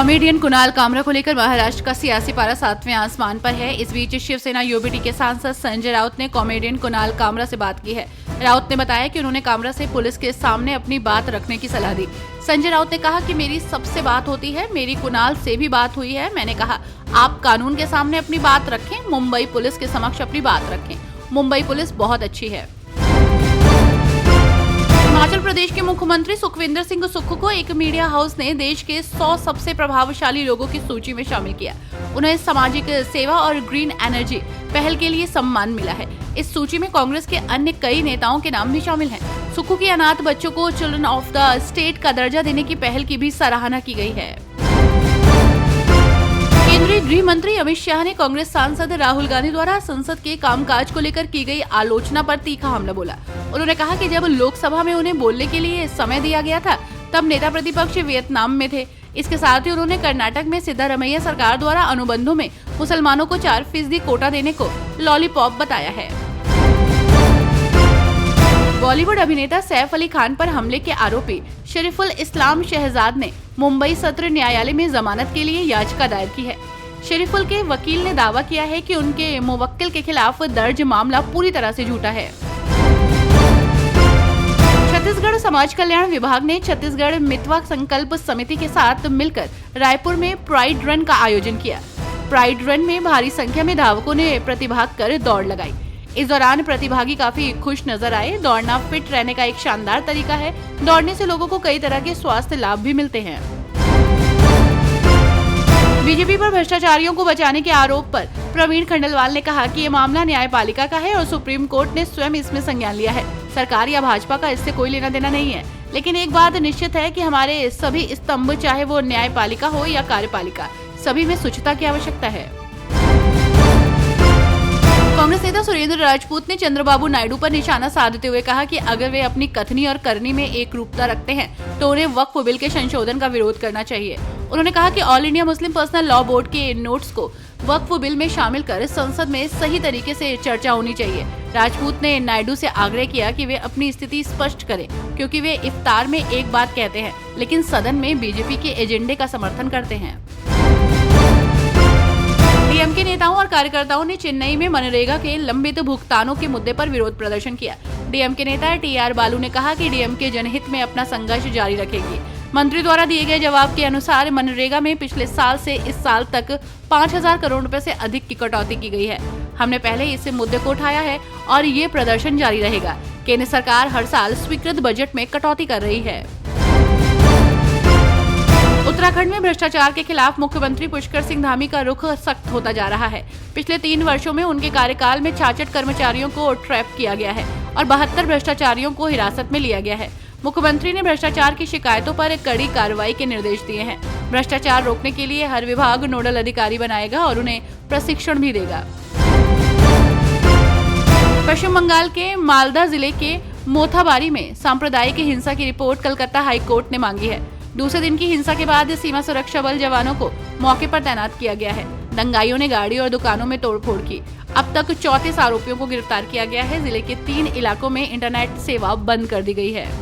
Comedian Kunal Kamra को लेकर महाराष्ट्र का सियासी पारा 7वें आसमान पर है। इस बीच शिवसेना यूबीटी के सांसद संजय राउत ने कॉमेडियन कुणाल कामरा से बात की है। राउत ने बताया कि उन्होंने कामरा से पुलिस के सामने अपनी बात रखने की सलाह दी। संजय राउत ने कहा कि मेरी सबसे बात होती है, मेरी कुणाल से भी बात हुई है। मैंने कहा आप कानून के सामने अपनी बात रखें, मुंबई पुलिस के समक्ष अपनी बात रखें। मुंबई पुलिस बहुत अच्छी है। हिमाचल प्रदेश के मुख्यमंत्री सुखविंदर सिंह सुक्खू को एक मीडिया हाउस ने देश के 100 सबसे प्रभावशाली लोगों की सूची में शामिल किया। उन्हें सामाजिक सेवा और ग्रीन एनर्जी पहल के लिए सम्मान मिला है। इस सूची में कांग्रेस के अन्य कई नेताओं के नाम भी शामिल हैं। सुक्खू की अनाथ बच्चों को चिल्ड्रन ऑफ द स्टेट का दर्जा देने की पहल की भी सराहना की गई है। केंद्रीय गृह मंत्री अमित शाह ने कांग्रेस सांसद राहुल गांधी द्वारा संसद के कामकाज को लेकर की गई आलोचना पर तीखा हमला बोला। उन्होंने कहा कि जब लोकसभा में उन्हें बोलने के लिए समय दिया गया था, तब नेता प्रतिपक्ष वियतनाम में थे। इसके साथ ही उन्होंने कर्नाटक में सिद्धारमैया सरकार द्वारा अनुबंधों में मुसलमानों को 4% कोटा देने को लॉलीपॉप बताया है। बॉलीवुड अभिनेता सैफ अली खान पर हमले के आरोपी शरीफुल इस्लाम शहजाद ने मुंबई सत्र न्यायालय में जमानत के लिए याचिका दायर की है। शरीफुल के वकील ने दावा किया है कि उनके मुवक्किल के खिलाफ दर्ज मामला पूरी तरह से झूठा है। छत्तीसगढ़ समाज कल्याण विभाग ने छत्तीसगढ़ मितवा संकल्प समिति के साथ मिलकर रायपुर में प्राइड रन का आयोजन किया। प्राइड रन में भारी संख्या में धावकों ने प्रतिभाग कर दौड़ लगाई। इस दौरान प्रतिभागी काफी खुश नजर आए। दौड़ना फिट रहने का एक शानदार तरीका है। दौड़ने से लोगों को कई तरह के स्वास्थ्य लाभ भी मिलते हैं। बीजेपी पर भ्रष्टाचारियों को बचाने के आरोप पर प्रवीण खंडेलवाल ने कहा कि ये मामला न्यायपालिका का है और सुप्रीम कोर्ट ने स्वयं इसमें संज्ञान लिया है। सरकार या भाजपा का इससे कोई लेना देना नहीं है। लेकिन एक बात निश्चित है कि हमारे सभी स्तंभ, चाहे वो न्यायपालिका हो या कार्यपालिका, सभी में शुचिता की आवश्यकता है। कांग्रेस नेता सुरेंद्र राजपूत ने चंद्रबाबू नायडू पर निशाना साधते हुए कहा कि अगर वे अपनी कथनी और करनी में एक रूपता रखते हैं तो उन्हें वक्फ बिल के संशोधन का विरोध करना चाहिए। उन्होंने कहा कि all India Muslim personal law board के नोट्स को वक्फ बिल में शामिल कर संसद में सही तरीके से चर्चा होनी चाहिए। राजपूत ने नायडू से आग्रह किया कि वे अपनी स्थिति स्पष्ट करें, क्योंकि वे इफ्तार में एक बात कहते हैं लेकिन सदन में बीजेपी के एजेंडे का समर्थन करते हैं। डीएमके नेताओं और कार्यकर्ताओं ने चेन्नई में मनरेगा के लंबित भुगतानों के मुद्दे पर विरोध प्रदर्शन किया। डीएमके नेता टीआर बालू ने कहा कि डीएमके जनहित में अपना संघर्ष जारी रखेगी। मंत्री द्वारा दिए गए जवाब के अनुसार मनरेगा में पिछले साल से इस साल तक 5,000 करोड़ रुपए से अधिक की कटौती की गई है। हमने पहले इस मुद्दे को उठाया है और ये प्रदर्शन जारी रहेगा। केंद्र सरकार हर साल स्वीकृत बजट में कटौती कर रही है। उत्तराखंड में भ्रष्टाचार के खिलाफ मुख्यमंत्री पुष्कर सिंह धामी का रुख सख्त होता जा रहा है। पिछले 3 वर्षों में उनके कार्यकाल में 66 कर्मचारियों को ट्रैप किया गया है और 72 भ्रष्टाचारियों को हिरासत में लिया गया है। मुख्यमंत्री ने भ्रष्टाचार की शिकायतों पर कड़ी कार्रवाई के निर्देश दिए हैं। भ्रष्टाचार रोकने के लिए हर विभाग नोडल अधिकारी बनाएगा और उन्हें प्रशिक्षण भी देगा। पश्चिम बंगाल के मालदा जिले के मोथाबारी में सांप्रदायिक हिंसा की रिपोर्ट कलकत्ता हाई कोर्ट ने मांगी है। दूसरे दिन की हिंसा के बाद सीमा सुरक्षा बल जवानों को मौके पर तैनात किया गया है। दंगाइयों ने गाड़ी और दुकानों में तोड़फोड़ की। अब तक 34 आरोपियों को गिरफ्तार किया गया है। जिले के 3 इलाकों में इंटरनेट सेवा बंद कर दी गई है।